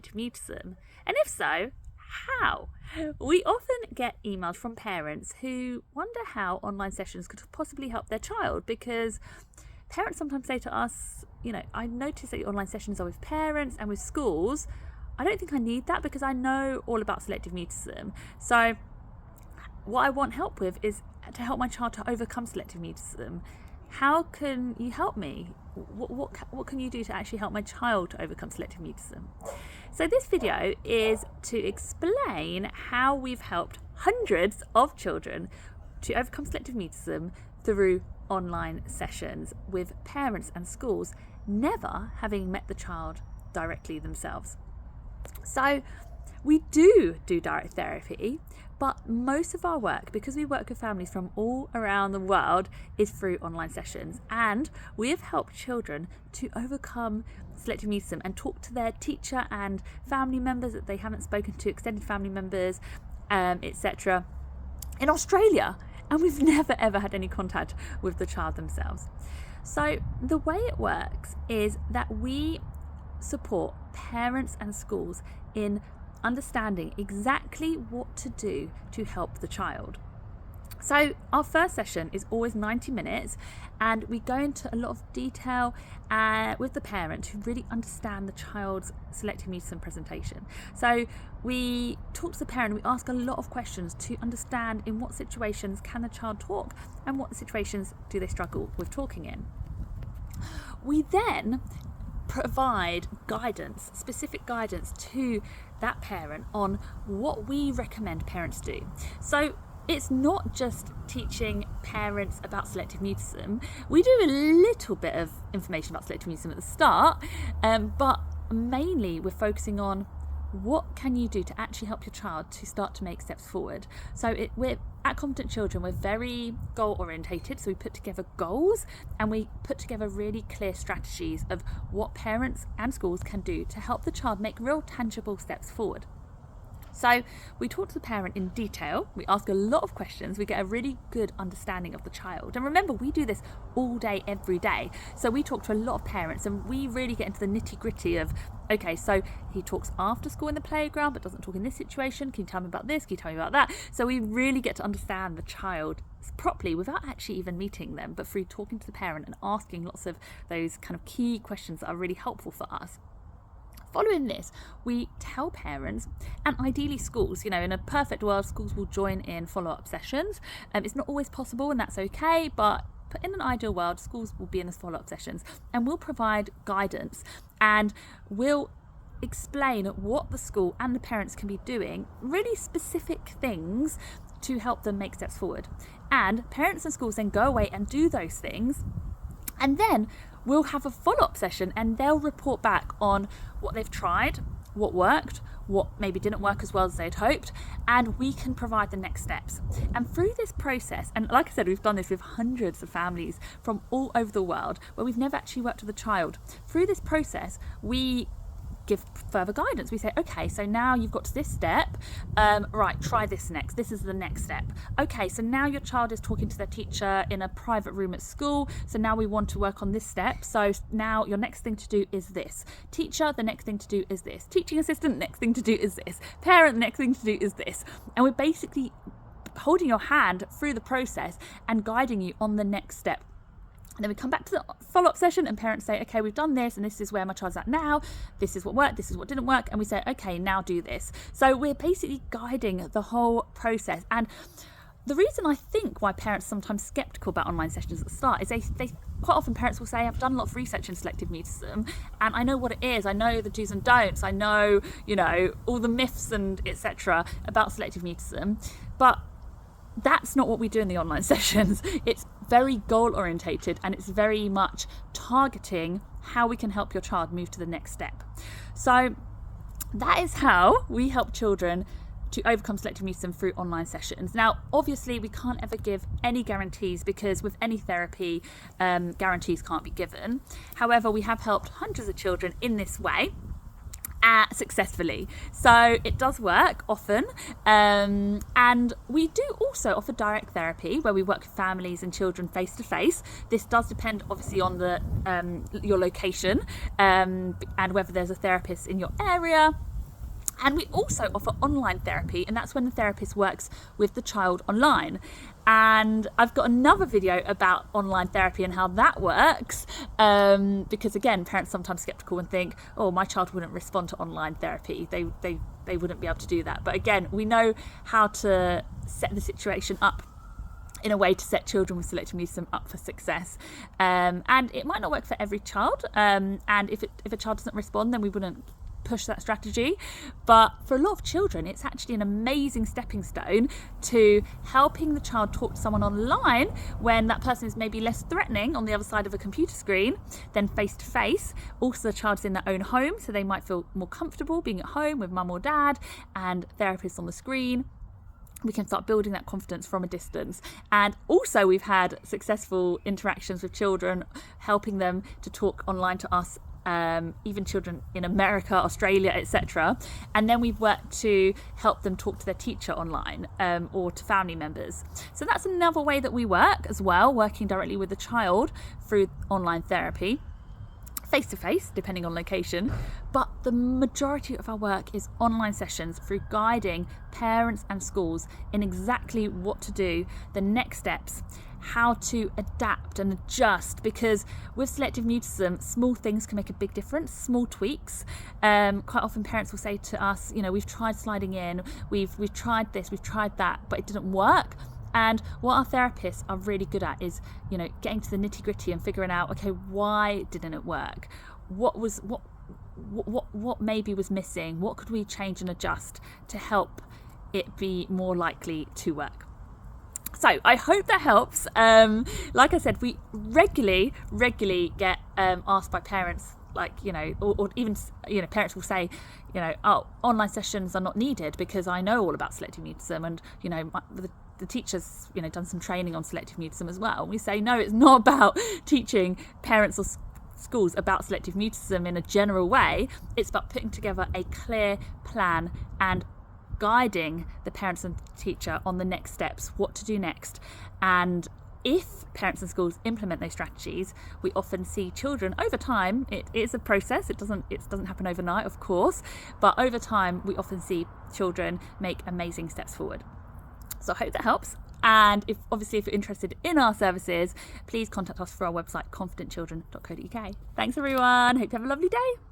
selective mutism? And if so, how? We often get emails from parents who wonder how online sessions could possibly help their child, because parents sometimes say to us, I notice that your online sessions are with parents and with schools. I don't think I need that because I know all about selective mutism. So what I want help with is to help my child to overcome selective mutism. How can you help me? What can you do to actually help my child to overcome selective mutism? So this video is to explain how we've helped hundreds of children to overcome selective mutism through online sessions with parents and schools never having met the child directly themselves. So we do direct therapy, but most of our work, because we work with families from all around the world, is through online sessions. And we have helped children to overcome selective mutism and talk to their teacher and family members that they haven't spoken to, extended family members, etc. in Australia. And we've never ever had any contact with the child themselves. So the way it works is that we support parents and schools in understanding exactly what to do to help the child. So our first session is always 90 minutes, and we go into a lot of detail with the parent to really understand the child's selective mutism presentation. So we talk to the parent, we ask a lot of questions to understand in what situations can the child talk and what situations do they struggle with talking in. We then provide guidance, specific guidance to that parent on what we recommend parents do. So it's not just teaching parents about selective mutism. We do a little bit of information about selective mutism at the start, but mainly we're focusing on what can you do to actually help your child to start to make steps forward. So we're at Confident Children, we're very goal orientated, so we put together goals and we put together really clear strategies of what parents and schools can do to help the child make real tangible steps forward. So we talk to the parent in detail, we ask a lot of questions, we get a really good understanding of the child. And remember, we do this all day, every day. So we talk to a lot of parents and we really get into the nitty gritty of, okay, so he talks after school in the playground but doesn't talk in this situation. Can you tell me about this? Can you tell me about that? So we really get to understand the child properly without actually even meeting them, but through talking to the parent and asking lots of those kind of key questions that are really helpful for us. Following this, we tell parents and ideally schools, in a perfect world, schools will join in follow-up sessions. It's not always possible and that's okay, but in an ideal world, schools will be in those follow-up sessions and we'll provide guidance and we'll explain what the school and the parents can be doing, really specific things to help them make steps forward. And parents and schools then go away and do those things, and then we'll have a follow-up session and they'll report back on what they've tried, what worked, what maybe didn't work as well as they'd hoped, and we can provide the next steps. And through this process, and like I said, we've done this with hundreds of families from all over the world where we've never actually worked with a child. Through this process, we give further guidance. We say, okay, so now you've got to this step, right, try this next. This is the next step. Okay, so now your child is talking to their teacher in a private room at school, so now we want to work on this step. So now your next thing to do is this. Teacher, the next thing to do is this. Teaching assistant, next thing to do is this. Parent, the next thing to do is this. And we're basically holding your hand through the process and guiding you on the next step. And then we come back to the follow-up session and parents say, okay, we've done this and this is where my child's at now. This is what worked, this is what didn't work. And we say, okay, now do this. So we're basically guiding the whole process. And the reason I think why parents are sometimes skeptical about online sessions at the start is they quite often parents will say, I've done a lot of research in selective mutism and I know what it is. I know the do's and don'ts. I know, all the myths and etc. about selective mutism. But that's not what we do in the online sessions. It's very goal orientated and it's very much targeting how we can help your child move to the next step. So that is how we help children to overcome selective mutism through online sessions. Now, obviously, we can't ever give any guarantees because with any therapy, guarantees can't be given. However, we have helped hundreds of children in this way. successfully. So it does work often, and we do also offer direct therapy where we work with families and children face to face. This does depend obviously on the your location and whether there's a therapist in your area. And we also offer online therapy, and that's when the therapist works with the child online. And I've got another video about online therapy and how that works, because again, parents sometimes skeptical and think, oh, my child wouldn't respond to online therapy. They wouldn't be able to do that. But again, we know how to set the situation up in a way to set children with selective mutism up for success. And it might not work for every child. And if a child doesn't respond, then we wouldn't push that strategy. But for a lot of children, it's actually an amazing stepping stone to helping the child talk to someone online when that person is maybe less threatening on the other side of a computer screen than face to face. Also, the child's in their own home, so they might feel more comfortable being at home with mum or dad and therapists on the screen. We can start building that confidence from a distance. And also we've had successful interactions with children, helping them to talk online to us, even children in America, Australia, etc. And then we've worked to help them talk to their teacher online, or to family members. So that's another way that we work as well, working directly with the child through online therapy, face to face, depending on location. But the majority of our work is online sessions through guiding parents and schools in exactly what to do, the next steps, how to adapt and adjust, because with selective mutism, small things can make a big difference, small tweaks. Quite often parents will say to us, you know, we've tried sliding in, we've tried this, we've tried that, but it didn't work. And what our therapists are really good at is, you know, getting to the nitty gritty and figuring out, okay, why didn't it work? What maybe was missing? What could we change and adjust to help it be more likely to work? So I hope that helps. Like I said, we regularly get asked by parents, like, you know, or even, you know, parents will say, you know, oh, online sessions are not needed because I know all about selective mutism, and, you know, the teacher's, you know, done some training on selective mutism as well. And we say, no, it's not about teaching parents or schools about selective mutism in a general way. It's about putting together a clear plan and guiding the parents and the teacher on the next steps, what to do next. And if parents and schools implement those strategies, we often see children over time. It is a process. It doesn't happen overnight, of course, but over time we often see children make amazing steps forward. So I hope that helps. And if you're interested in our services, please contact us through our website, confidentchildren.co.uk. Thanks everyone. Hope you have a lovely day.